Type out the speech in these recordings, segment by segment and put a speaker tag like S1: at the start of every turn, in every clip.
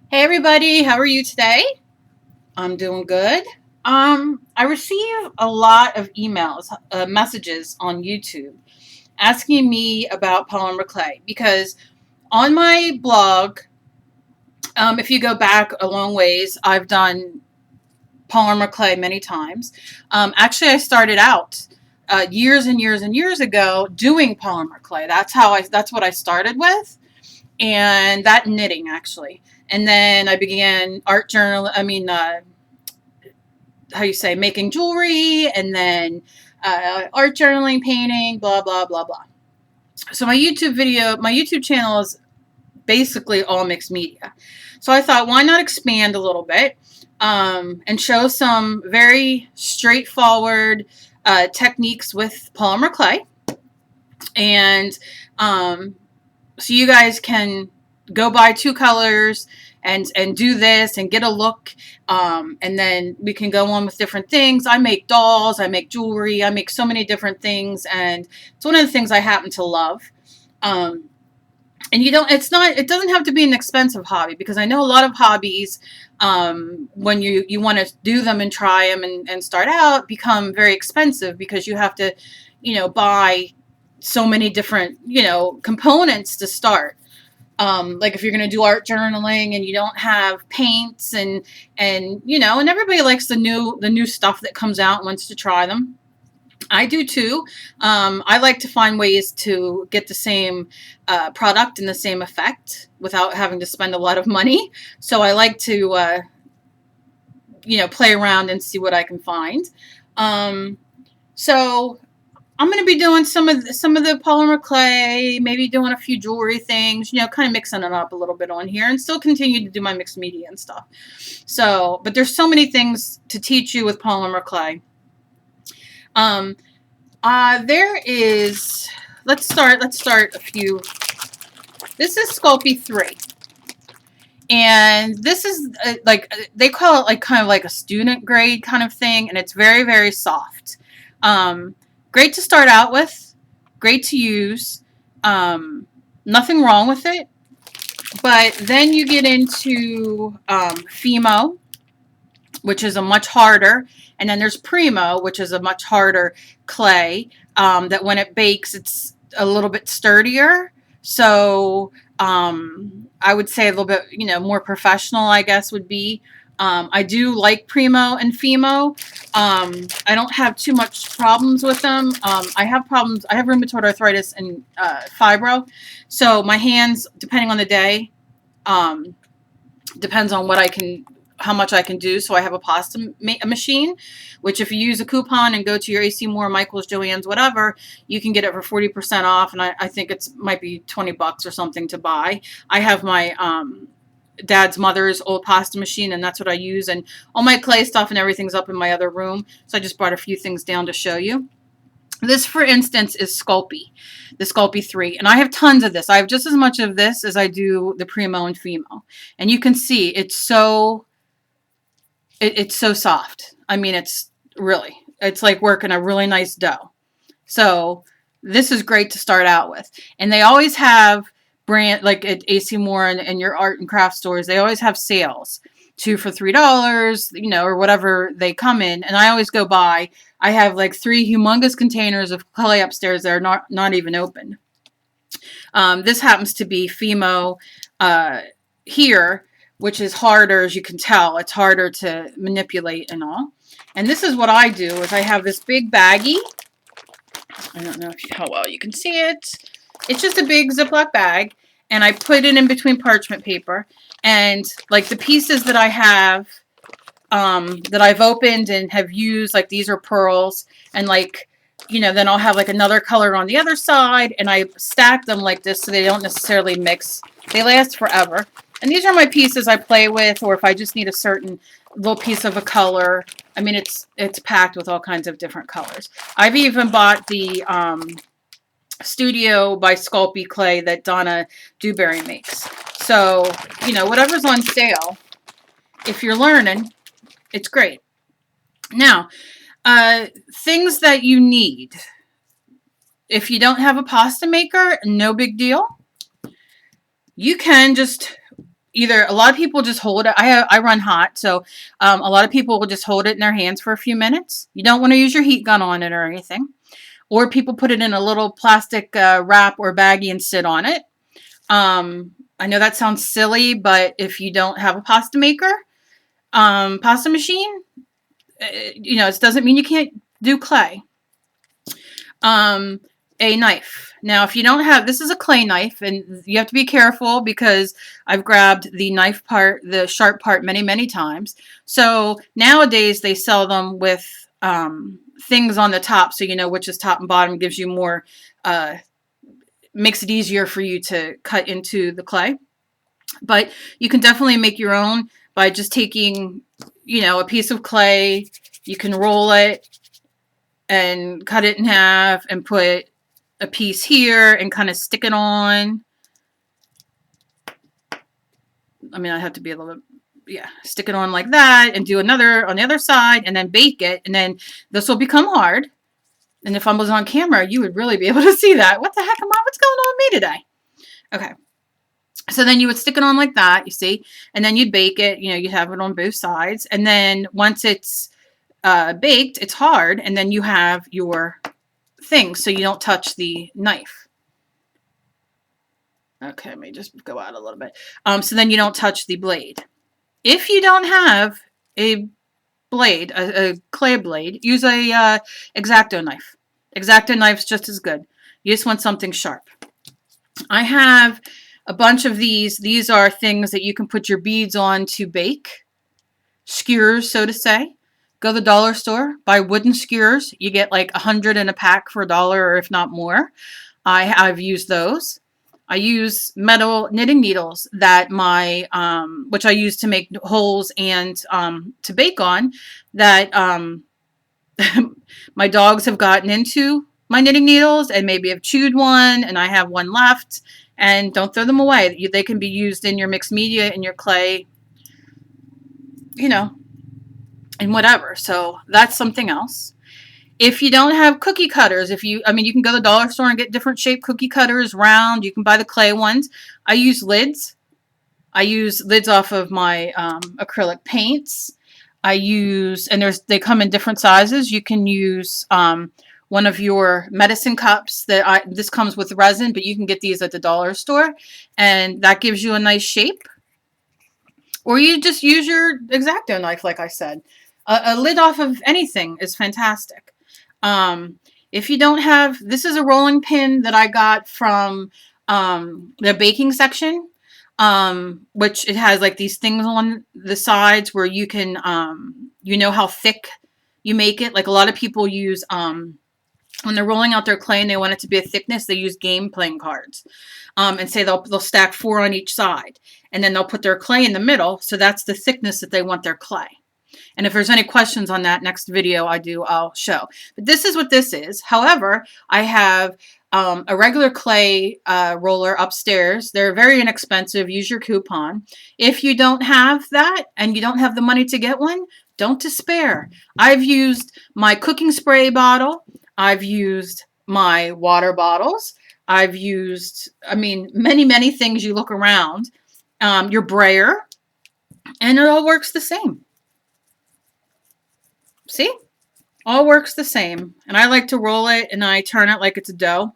S1: Hey everybody, how are you today? I'm doing good. I receive a lot of emails, messages on YouTube asking me about polymer clay because on my blog, if you go back a long ways, I've done polymer clay many times. Actually, I started out years and years and years ago doing polymer clay. That's what I started with, and that knitting actually. And then I began art journal. How you say, making jewelry, and then art journaling, painting, blah blah blah blah. So my YouTube channel is basically all mixed media. So I thought, why not expand a little bit and show some very straightforward techniques with polymer clay, and so you guys can go buy two colors and do this and get a look, and then we can go on with different things. I make dolls, I make jewelry, I make so many different things, and it's one of the things I happen to love. um, and it doesn't have to be an expensive hobby, because I know a lot of hobbies, when you want to do them and try them and start out, become very expensive because you have to buy so many different components to start. Like if you're going to do art journaling and you don't have paints and everybody likes the new stuff that comes out and wants to try them. I do too. I like to find ways to get the same product and the same effect without having to spend a lot of money. So I like to play around and see what I can find. Um, so I'm going to be doing some of the polymer clay, maybe doing a few jewelry things, kind of mixing it up a little bit on here, and still continue to do my mixed media and stuff. So, but there's so many things to teach you with polymer clay. Um, there is. Let's start a few. This is Sculpey 3, and this is they call it like kind of like a student grade kind of thing, and it's very very soft. Great to start out with, great to use. Nothing wrong with it. But then you get into Fimo, which is a much harder, and then there's Primo, which is a much harder clay, that when it bakes, it's a little bit sturdier. So I would say a little bit, more professional, I guess, would be. I do like Primo and Fimo. I don't have too much problems with them. I have problems. I have rheumatoid arthritis and fibro. So my hands, depending on the day, um, depends on how much I can do. So I have a pasta machine, which if you use a coupon and go to your AC Moore, Michael's, Joann's, whatever, you can get it for 40% off. And I think it's might be $20 or something to buy. I have my dad's mother's old pasta machine, and that's what I use. And all my clay stuff and everything's up in my other room. So I just brought a few things down to show you. This, for instance, is Sculpey, the Sculpey 3. And I have tons of this. I have just as much of this as I do the Primo and Fimo. And you can see it's so soft. I mean, it's like working a really nice dough. So this is great to start out with. And they always have brand, like at AC Moore and your art and craft stores, they always have sales. 2 for $3, or whatever they come in. And I always go buy. I have like 3 humongous containers of clay upstairs that are not even open. This happens to be Fimo here, which is harder, as you can tell. It's harder to manipulate and all. And this is what I do, is I have this big baggie. I don't know how well you can see it. It's just a big Ziploc bag, and I put it in between parchment paper. And like the pieces that I have, that I've opened and have used, like these are pearls, and like, then I'll have like another color on the other side, and I stack them like this so they don't necessarily mix. They last forever. And these are my pieces I play with, or if I just need a certain little piece of a color. I mean, it's packed with all kinds of different colors. I've even bought the Studio by Sculpey clay that Donna Dewberry makes. So, whatever's on sale, if you're learning, it's great. Now, things that you need. If you don't have a pasta maker, no big deal. You can just either a lot of people just hold it. I run hot, so a lot of people will just hold it in their hands for a few minutes. You don't want to use your heat gun on it or anything. Or people put it in a little plastic wrap or baggie and sit on it. I know that sounds silly, but if you don't have a pasta maker, pasta machine, it doesn't mean you can't do clay. A knife. Now, if you don't have, this is a clay knife, and you have to be careful because I've grabbed the knife part, the sharp part, many, many times. So nowadays they sell them with things on the top, so you know which is top and bottom. It gives you more, makes it easier for you to cut into the clay. But you can definitely make your own by just taking, a piece of clay. You can roll it and cut it in half and put a piece here and kind of stick it on. I mean, I have to be a little bit, stick it on like that and do another on the other side and then bake it. And then this will become hard. And if I was on camera, you would really be able to see that. What the heck what's going on with me today? Okay. So then you would stick it on like that, you see, and then you'd bake it, you'd have it on both sides. And then once it's baked, it's hard. And then you have your thing so you don't touch the knife. Okay, let me just go out a little bit. So then you don't touch the blade. If you don't have a blade, a clay blade, use a X-Acto knife. X-Acto knife's just as good. You just want something sharp. I have a bunch of these. These are things that you can put your beads on to bake. Skewers, so to say. Go to the dollar store, buy wooden skewers. You get like 100 in a pack for $1 or if not more. I've used those. I use metal knitting needles that which I use to make holes and to bake on, that my dogs have gotten into my knitting needles and maybe have chewed one, and I have one left. And don't throw them away. They can be used in your mixed media, in your clay, and whatever. So that's something else. If you don't have cookie cutters, you can go to the dollar store and get different shaped cookie cutters, round. You can buy the clay ones. I use lids. I use lids off of my acrylic paints. They come in different sizes. You can use one of your medicine cups this comes with resin, but you can get these at the dollar store, and that gives you a nice shape. Or you just use your X-Acto knife, like I said. A lid off of anything is fantastic. If you don't have, this is a rolling pin that I got from the baking section, which it has like these things on the sides where you can, how thick you make it. Like a lot of people use, when they're rolling out their clay and they want it to be a thickness, they use game playing cards, and say they'll stack 4 on each side, and then they'll put their clay in the middle. So that's the thickness that they want their clay. And if there's any questions on that next video I'll show. But this is what this is. However, I have a regular clay roller upstairs. They're very inexpensive. Use your coupon. If you don't have that and you don't have the money to get one, don't despair. I've used my cooking spray bottle. I've used my water bottles. I've used, many, many things. You look around. Your brayer. And it all works the same. See? All works the same. And I like to roll it and I turn it like it's a dough.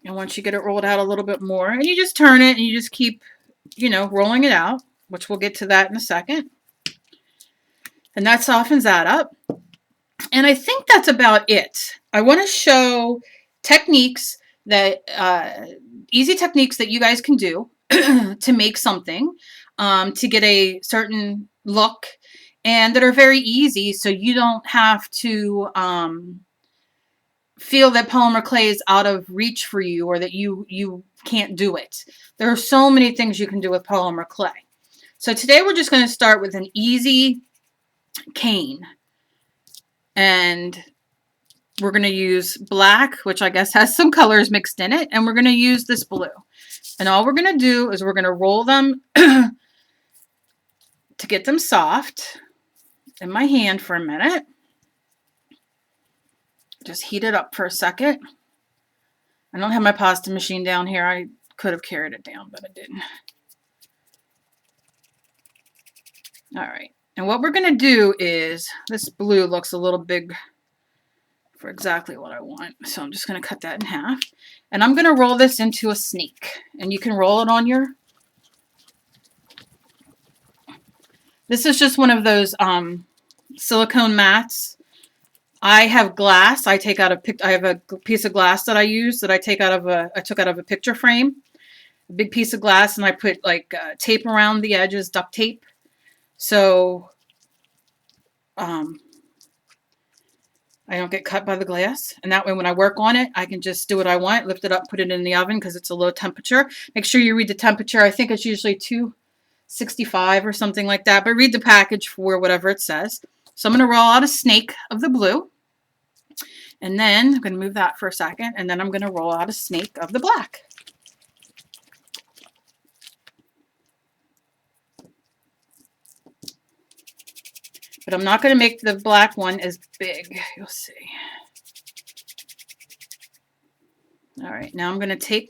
S1: And once you get it rolled out a little bit more, and you just turn it and you just keep, rolling it out, which we'll get to that in a second. And that softens that up. And I think that's about it. I want to show techniques that, easy techniques that you guys can do to make something, to get a certain look, and that are very easy, so you don't have to feel that polymer clay is out of reach for you, or that you can't do it. There are so many things you can do with polymer clay. So today we're just going to start with an easy cane, and we're going to use black, which I guess has some colors mixed in it, and we're going to use this blue. And all we're going to do is we're going to roll them to get them soft in my hand for a minute. Just heat it up for a second. I don't have my pasta machine down here. I could have carried it down, but I didn't. All right. And what we're going to do is, this blue looks a little big for exactly what I want. So I'm just going to cut that in half. And I'm going to roll this into a snake. And you can roll it on your... This is just one of those silicone mats. I have glass. I have a piece of glass that I use that I took out of a picture frame. A big piece of glass, and I put like tape around the edges, duct tape. So I don't get cut by the glass. And that way when I work on it, I can just do what I want, lift it up, put it in the oven because it's a low temperature. Make sure you read the temperature. I think it's usually 265 or something like that, but read the package for whatever it says. So I'm going to roll out a snake of the blue. And then I'm going to move that for a second. And then I'm going to roll out a snake of the black. But I'm not going to make the black one as big. You'll see. All right, now I'm going to take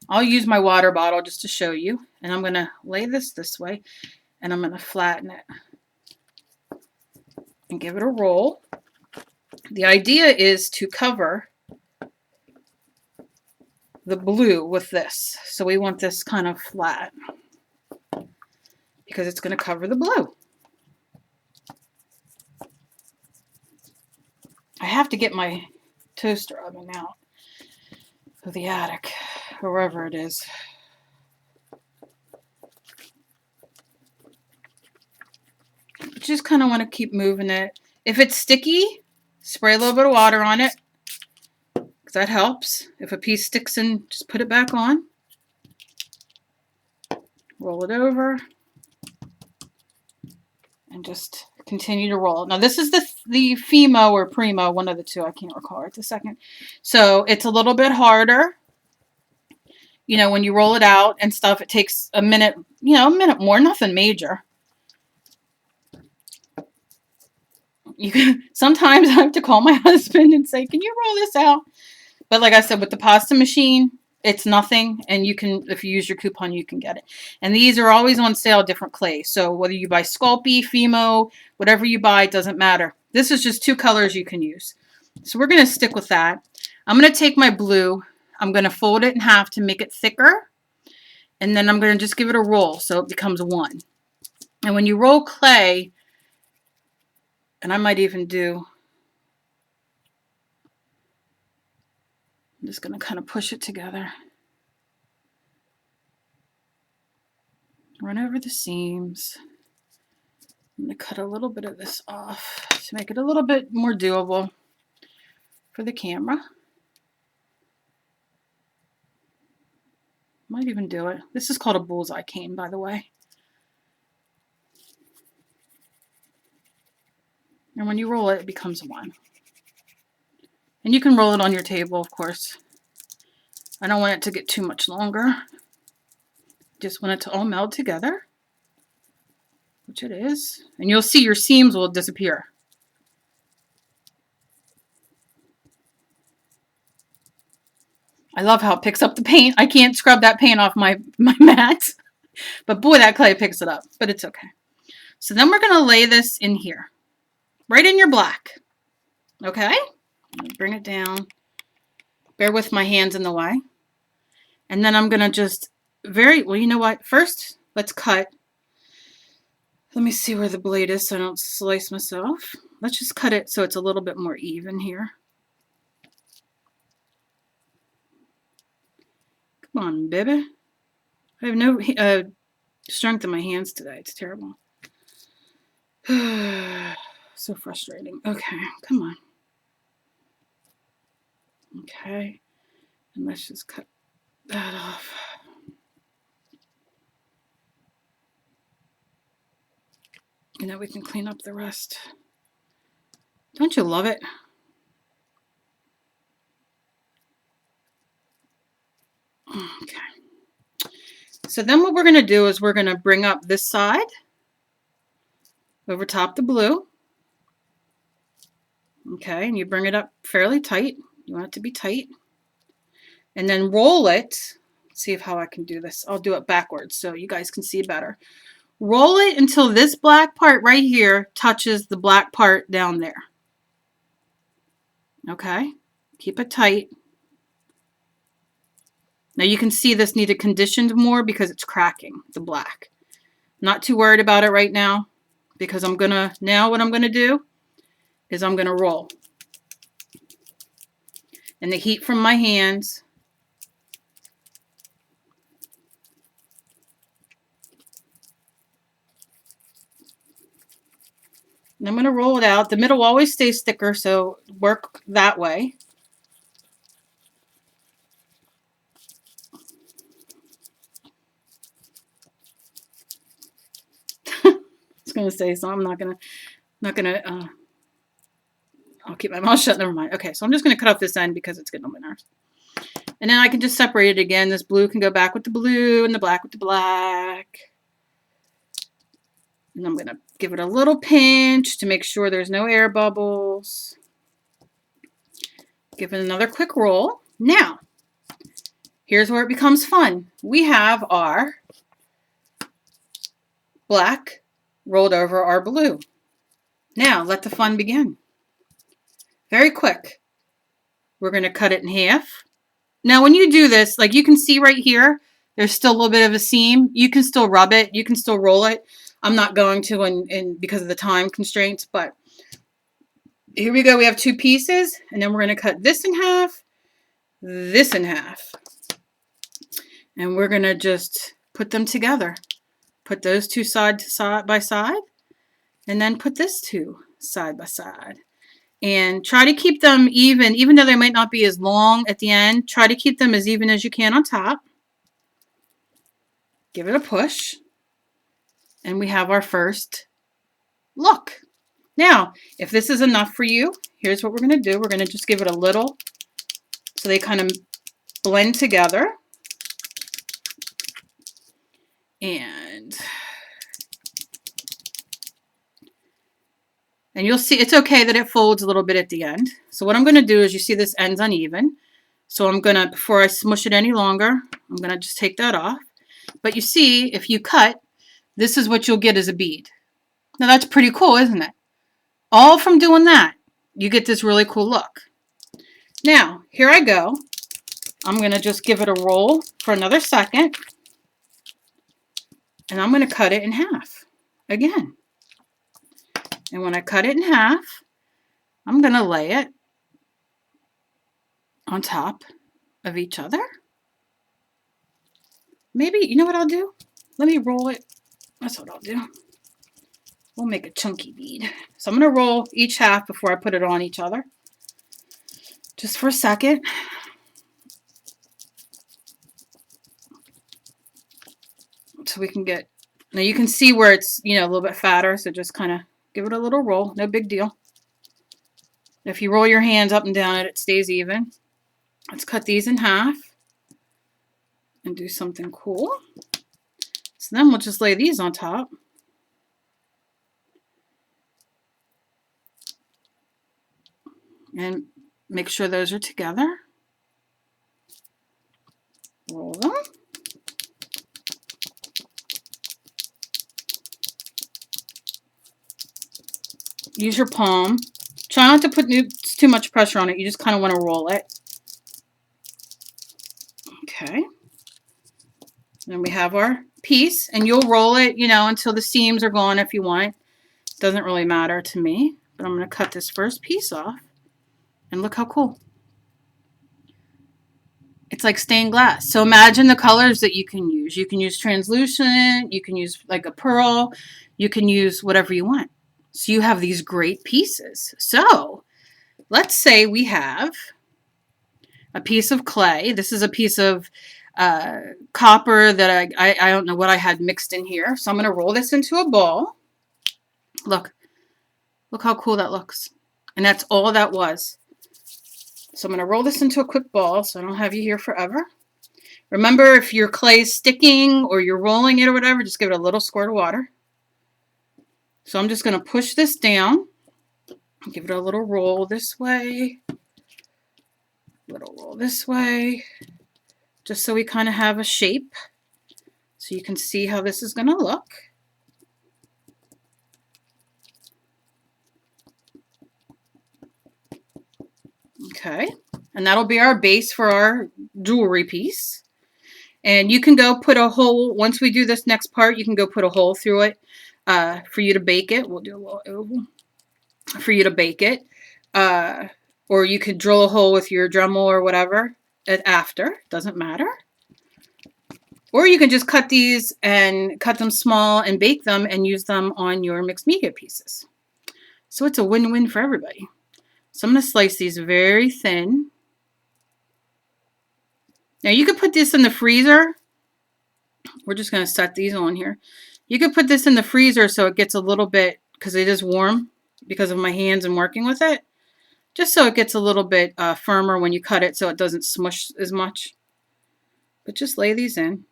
S1: I'll use my water bottle just to show you. And I'm going to lay this way. And I'm going to flatten it. And give it a roll. The idea is to cover the blue with this. So we want this kind of flat. Because it's going to cover the blue. I have to get my toaster oven out of the attic, or wherever it is. Just kind of want to keep moving it. If it's sticky, spray a little bit of water on it, because that helps. If a piece sticks in, just put it back on. Roll it over. And just continue to roll. Now this is the Fimo or Primo, one of the two. I can't recall right this second. So it's a little bit harder. You know, when you roll it out and stuff, it takes a minute, a minute more, nothing major. Sometimes I have to call my husband and say, can you roll this out? But like I said, with the pasta machine, it's nothing. And you can, if you use your coupon, you can get it. And these are always on sale, different clays. So whether you buy Sculpey, Fimo, whatever you buy, it doesn't matter. This is just 2 colors you can use. So we're going to stick with that. I'm going to take my blue. I'm going to fold it in half to make it thicker. And then I'm going to just give it a roll so it becomes one. And when you roll clay, and I might even do, I'm just going to kind of push it together. Run over the seams. I'm going to cut a little bit of this off to make it a little bit more doable for the camera. Might even do it. This is called a bullseye cane, by the way. And when you roll it, it becomes one. And you can roll it on your table, of course. I don't want it to get too much longer. Just want it to all meld together, which it is. And you'll see your seams will disappear. I love how it picks up the paint. I can't scrub that paint off my mat. But boy, that clay picks it up. But it's okay. So then we're going to lay this in here. Right in your black. Okay? Bring it down. Bear with my hands in the way. And then I'm going to just well, you know what? First, let's cut. Let me see where the blade is so I don't slice myself. Let's just cut it so it's a little bit more even here. Come on, baby. I have no strength in my hands today. It's terrible. So frustrating. Okay, come on. Okay. And let's just cut that off. And then we can clean up the rest. Don't you love it? Okay. So then what we're going to do is we're going to bring up this side over top the blue. Okay, and you bring it up fairly tight. You want it to be tight. and then roll it. Let's see how I can do this. I'll do it backwards so you guys can see better. Roll it until this black part right here touches the black part down there. Okay, keep it tight. Now you can see this needed conditioned more because it's cracking the black. Not too worried about it right now because now what I'm gonna do is I'm gonna roll. And the heat from my hands and I'm going to roll it out. The middle always stays thicker, so work that way. I was going to say, so I'm not going to, I'll keep my mouth shut. Never mind. Okay, so I'm just going to cut off this end because it's getting on my nerves. And then I can just separate it again. This blue can go back with the blue and the black with the black. And I'm going to give it a little pinch to make sure there's no air bubbles. Give it another quick roll. Now, here's where it becomes fun. We have our black rolled over our blue. Now, let the fun begin. Very quick. We're going to cut it in half. Now, when you do this, like you can see right here, there's still a little bit of a seam. You can still rub it. You can still roll it. I'm not going to because of the time constraints, but here we go. We have 2 pieces, and then we're going to cut this in half, this in half. And we're going to just put them together. Put those 2 side by side, and then put this 2 side by side. And try to keep them even though they might not be as long at the end. Try to keep them as even as you can on top. Give it a push. And we have our first look. Now, if this is enough for you, here's what we're going to do. We're going to just give it a little so they kind of blend together. And you'll see it's okay that it folds a little bit at the end. So what I'm going to do is, you see this end's uneven. So I'm going to, before I smush it any longer, I'm going to just take that off. But you see, if you cut, this is what you'll get as a bead. Now that's pretty cool, isn't it? All from doing that, you get this really cool look. Now, here I go. I'm going to just give it a roll for another second. And I'm going to cut it in half again. And when I cut it in half, I'm going to lay it on top of each other. Maybe, you know what I'll do? Let me roll it. That's what I'll do. We'll make a chunky bead. So I'm going to roll each half before I put it on each other. Just for a second. So we can get, now you can see where it's, a little bit fatter. So just kind of give it a little roll. No big deal. If you roll your hands up and down it stays even. Let's cut these in half and do something cool. So then we'll just lay these on top. And make sure those are together. Roll them. Use your palm. Try not to put too much pressure on it. You just kind of want to roll it. Okay. Then we have our piece, and you'll roll it, until the seams are gone if you want. Doesn't really matter to me, but I'm going to cut this first piece off, and look how cool. It's like stained glass. So imagine the colors that you can use. You can use translucent, you can use like a pearl, you can use whatever you want. So you have these great pieces. So let's say we have a piece of clay. This is a piece of copper that I don't know what I had mixed in here. So I'm going to roll this into a ball. Look how cool that looks. And that's all that was. So I'm going to roll this into a quick ball so I don't have you here forever. Remember, if your clay is sticking or you're rolling it or whatever, just give it a little squirt of water. So I'm just going to push this down. Give it a little roll this way. Little roll this way. just so we kind of have a shape, so you can see how this is going to look. Okay, and that'll be our base for our jewelry piece. And you can go put a hole, once we do this next part, you can go put a hole through it for you to bake it. We'll do a little oval for you to bake it. Or you could drill a hole with your Dremel or whatever after, doesn't matter. Or you can just cut these and cut them small and bake them and use them on your mixed media pieces. So it's a win-win for everybody. So I'm going to slice these very thin. Now you could put this in the freezer. We're just going to set these on here. You could put this in the freezer so it gets a little bit, because it is warm because of my hands and working with it. Just so it gets a little bit firmer when you cut it so it doesn't smush as much. But just lay these in.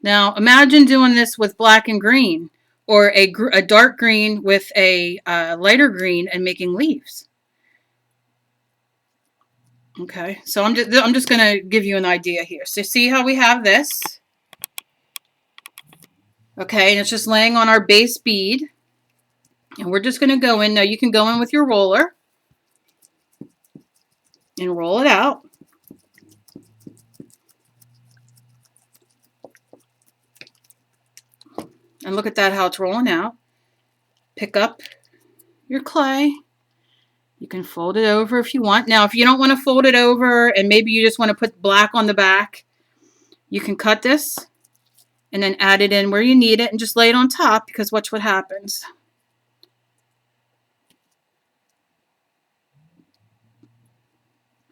S1: Now imagine doing this with black and green, or a dark green with a lighter green and making leaves. Okay, so I'm just going to give you an idea here. So see how we have this? Okay, and it's just laying on our base bead. And we're just going to go in. Now you can go in with your roller and roll it out. And look at that, how it's rolling out. Pick up your clay. You can fold it over if you want. Now, if you don't want to fold it over and maybe you just want to put black on the back, you can cut this and then add it in where you need it and just lay it on top, because watch what happens.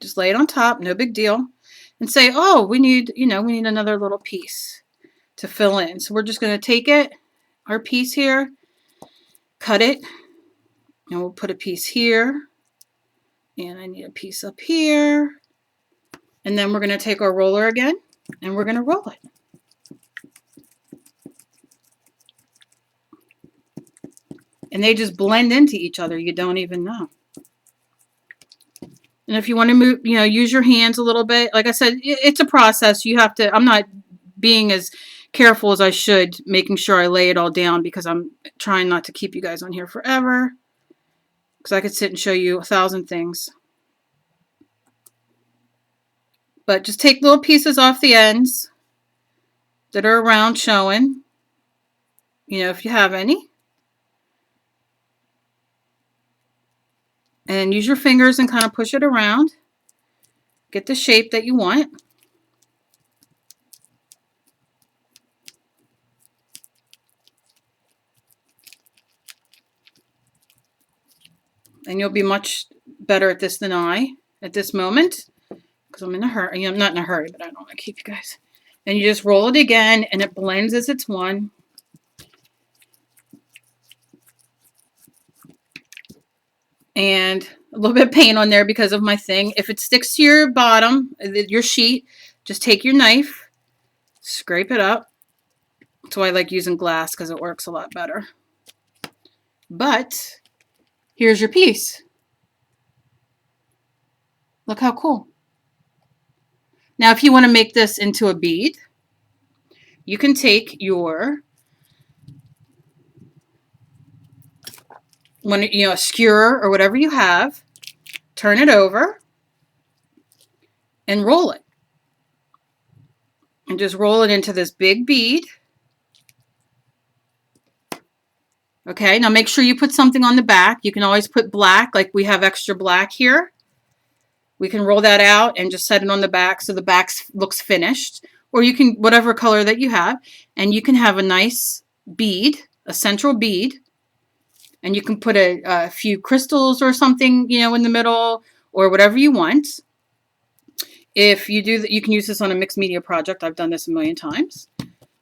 S1: Just lay it on top, no big deal. And say, oh, we need another little piece to fill in. So we're just going to take it, our piece here, cut it, and we'll put a piece here. And I need a piece up here. And then we're going to take our roller again, and we're going to roll it. And they just blend into each other. You don't even know. And if you want to move, use your hands a little bit. Like I said, it's a process. You have to, I'm not being as careful as I should, making sure I lay it all down, because I'm trying not to keep you guys on here forever. Because I could sit and show you 1,000 things. But just take little pieces off the ends that are around showing, if you have any. And use your fingers and kind of push it around. Get the shape that you want. And you'll be much better at this than I at this moment, because I'm in a hurry. I'm not in a hurry, but I don't want to keep you guys. And you just roll it again, and it blends as it's one. And a little bit of paint on there because of my thing. If it sticks to your bottom, your sheet, just take your knife, scrape it up. That's why I like using glass, because it works a lot better. But here's your piece. Look how cool. Now, if you want to make this into a bead, you can take your a skewer or whatever you have, turn it over, and roll it. And just roll it into this big bead. Okay, now make sure you put something on the back. You can always put black, like we have extra black here. We can roll that out and just set it on the back so the back looks finished. Or you can, whatever color that you have, and you can have a nice bead, a central bead. And you can put a few crystals or something, in the middle, or whatever you want. If you do that, you can use this on a mixed media project. I've done this a million times.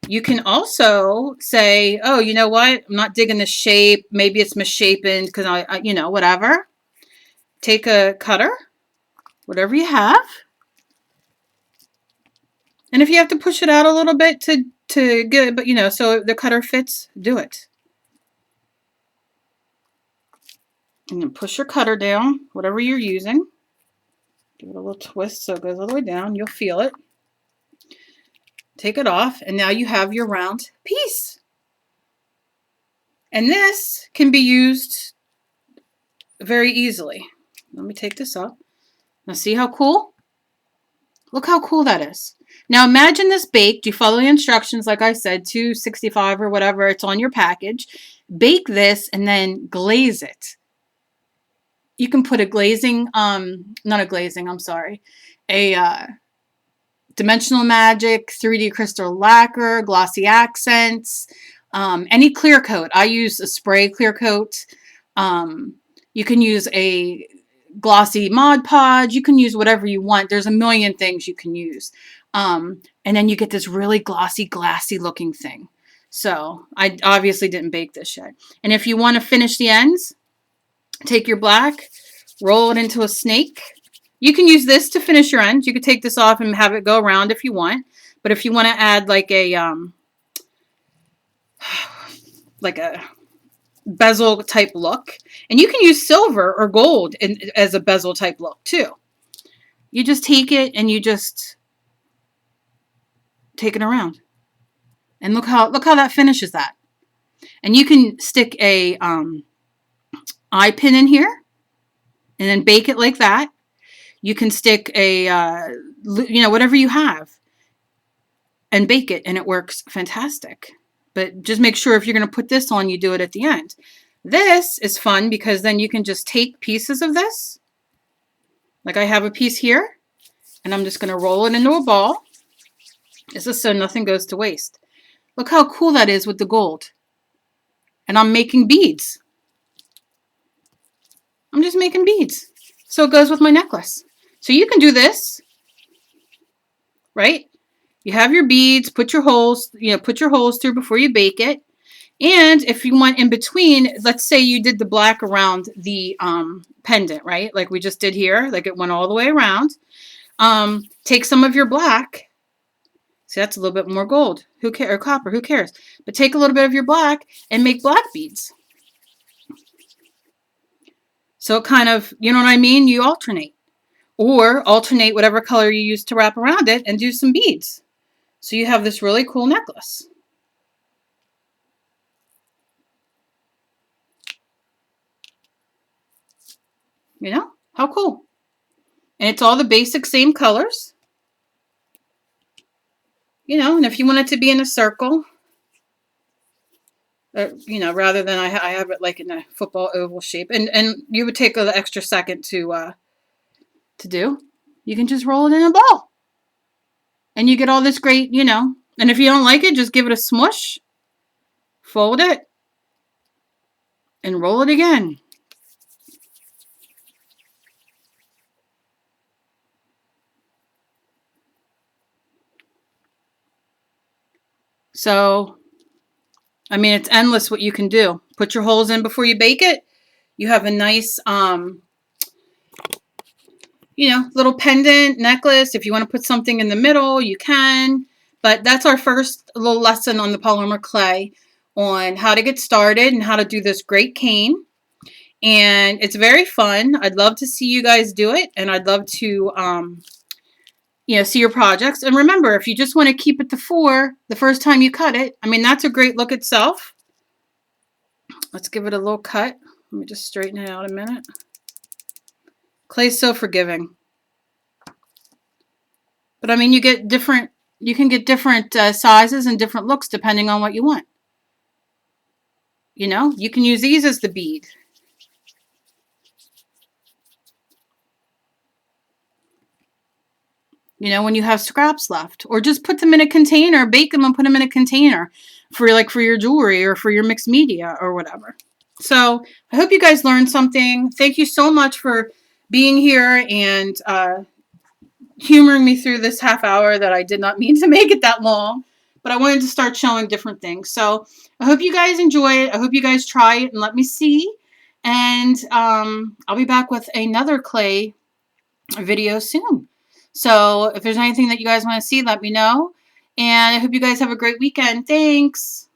S1: You can also say, oh, you know what? I'm not digging the shape. Maybe it's misshapen because I whatever. Take a cutter, whatever you have. And if you have to push it out a little bit to get it, but so the cutter fits, do it. And then push your cutter down, whatever you're using. Give it a little twist so it goes all the way down. You'll feel it. Take it off, and now you have your round piece. And this can be used very easily. Let me take this up. Now see how cool? Look how cool that is. Now imagine this baked. You follow the instructions, like I said, 265 or whatever. It's on your package. Bake this and then glaze it. You can put a glazing, not a glazing, I'm sorry, a Dimensional Magic, 3D Crystal Lacquer, Glossy Accents, any clear coat. I use a spray clear coat. You can use a glossy Mod Podge. You can use whatever you want. There's a million things you can use. And then you get this really glossy, glassy looking thing. So I obviously didn't bake this yet. And if you want to finish the ends, take your black, roll it into a snake. You can use this to finish your ends. You could take this off and have it go around if you want. But if you want to add like a bezel type look, and you can use silver or gold as a bezel type look too. You just take it and you just take it around, and look how that finishes that. And you can stick a eye pin in here, and then bake it like that. You can stick a whatever you have, and bake it, and it works fantastic. But just make sure if you're going to put this on, you do it at the end. This is fun because then you can just take pieces of this. Like I have a piece here, and I'm just going to roll it into a ball. This is so nothing goes to waste. Look how cool that is with the gold. And I'm making beads. I'm just making beads. So it goes with my necklace. So you can do this, right? You have your beads, put your holes through before you bake it. And if you want in between, let's say you did the black around the pendant, right? Like we just did here, like it went all the way around. Take some of your black. See, that's a little bit more gold. Who cares? Or copper, who cares? But take a little bit of your black and make black beads. So it kind of, you know what I mean? You alternate. Or alternate whatever color you use to wrap around it and do some beads. So you have this really cool necklace. You know, how cool. And it's all the basic same colors. You know, and if you want it to be in a circle, rather than I have it like in a football oval shape, and you would take an extra second to do, you can just roll it in a ball. And you get all this great, and if you don't like it, just give it a smush, fold it, and roll it again. So, I mean, it's endless what you can do. Put your holes in before you bake it. You have a nice, little pendant, necklace. If you want to put something in the middle, you can. But that's our first little lesson on the polymer clay on how to get started and how to do this great cane. And it's very fun. I'd love to see you guys do it. And I'd love to, see your projects. And remember, if you just want to keep it to 4 the first time you cut it, I mean, that's a great look itself. Let's give it a little cut. Let me just straighten it out a minute. Clay's so forgiving. But I mean, you can get different sizes and different looks depending on what you want. You can use these as the bead. When you have scraps left, or just put them in a container, bake them and put them in a container for your jewelry or for your mixed media or whatever. So I hope you guys learned something. Thank you so much for being here and humoring me through this half hour that I did not mean to make it that long, but I wanted to start showing different things. So I hope you guys enjoy it. I hope you guys try it and let me see. And I'll be back with another clay video soon. So if there's anything that you guys want to see, let me know. And I hope you guys have a great weekend. Thanks.